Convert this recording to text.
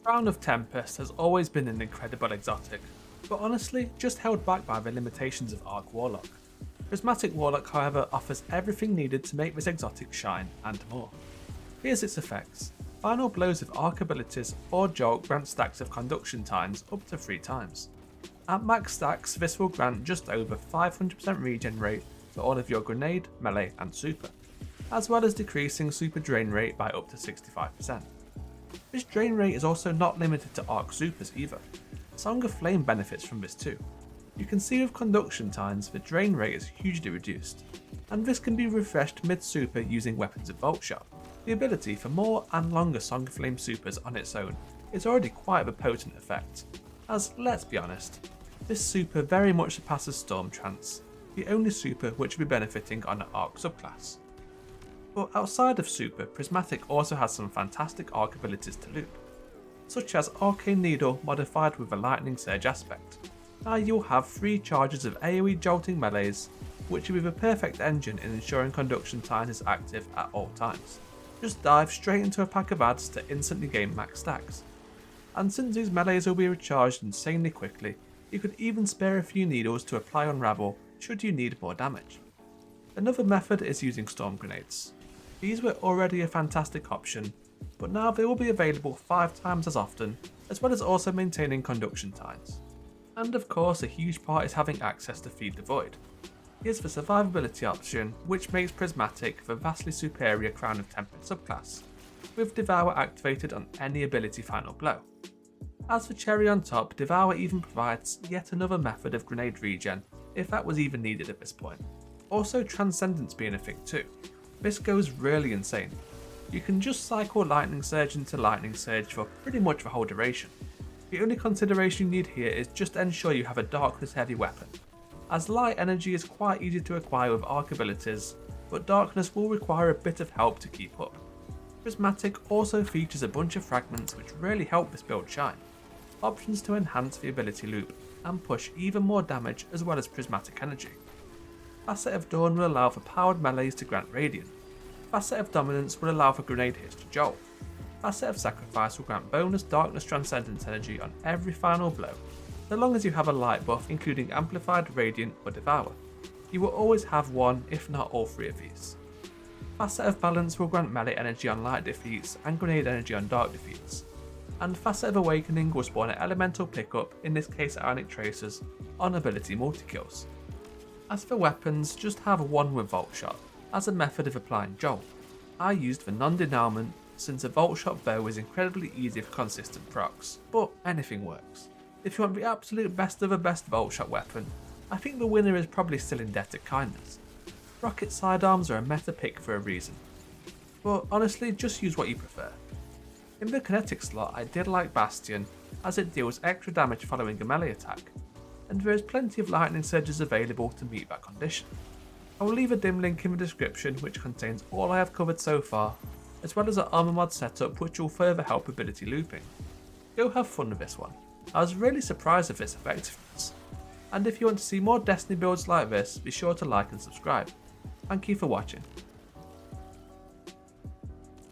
Crown of Tempests has always been an incredible exotic, but honestly just held back by the limitations of Arc Warlock. Prismatic Warlock however offers everything needed to make this exotic shine and more. Here's its effects. Final blows of arc abilities or jolt grant stacks of conduction times up to 3 times. At max stacks this will grant just over 500% regen rate to all of your grenade, melee and super, as well as decreasing super drain rate by up to 65%. This drain rate is also not limited to arc supers either. Song of Flame benefits from this too. You can see with conduction times the drain rate is hugely reduced, and this can be refreshed mid-super using weapons of voltshot. The ability for more and longer Song of Flame supers on its own is already quite a potent effect, as let's be honest, this super very much surpasses Stormtrance, the only super which will be benefiting on an arc subclass. But outside of super, Prismatic also has some fantastic arc abilities to loop, such as Arcane Needle modified with a Lightning Surge aspect. Now you'll have 3 charges of AoE jolting melees, which will be the perfect engine in ensuring conduction time is active at all times. Just dive straight into a pack of adds to instantly gain max stacks. And since these melees will be recharged insanely quickly, you could even spare a few needles to apply Unravel should you need more damage. Another method is using storm grenades. These were already a fantastic option, but now they will be available 5 times as often, as well as also maintaining conduction times. And of course a huge part is having access to Feed the Void. Here's the survivability option, which makes Prismatic the vastly superior Crown of Tempest subclass, with Devour activated on any ability final blow. As for cherry on top, Devour even provides yet another method of grenade regen, if that was even needed at this point. Also Transcendence being a thing too. This goes really insane. You can just cycle Lightning Surge into Lightning Surge for pretty much the whole duration. The only consideration you need here is just ensure you have a darkness heavy weapon, as light energy is quite easy to acquire with arc abilities, but darkness will require a bit of help to keep up. Prismatic also features a bunch of fragments which really help this build shine, options to enhance the ability loop and push even more damage as well as prismatic energy. Facet of Dawn will allow for powered melees to grant Radiant. Facet of Dominance will allow for grenade hits to jolt. Facet of Sacrifice will grant bonus Darkness Transcendence energy on every final blow, so long as you have a light buff including Amplified, Radiant or Devour. You will always have one if not all 3 of these. Facet of Balance will grant melee energy on light defeats and grenade energy on dark defeats. And Facet of Awakening will spawn an elemental pickup, in this case Ionic Tracers, on ability multi-kills. As for weapons, just have one with voltshot, as a method of applying jolt. I used the non-denouement since a voltshot bow is incredibly easy for consistent procs, but anything works. If you want the absolute best of a best voltshot weapon, I think the winner is probably still in Debt of Kindness. Rocket sidearms are a meta pick for a reason, but honestly just use what you prefer. In the kinetic slot I did like Bastion, as it deals extra damage following a melee attack, and there is plenty of lightning surges available to meet that condition. I will leave a dim link in the description which contains all I have covered so far, as well as an armor mod setup which will further help ability looping. Go have fun with this one. I was really surprised with its effectiveness. And if you want to see more Destiny builds like this, be sure to like and subscribe. Thank you for watching.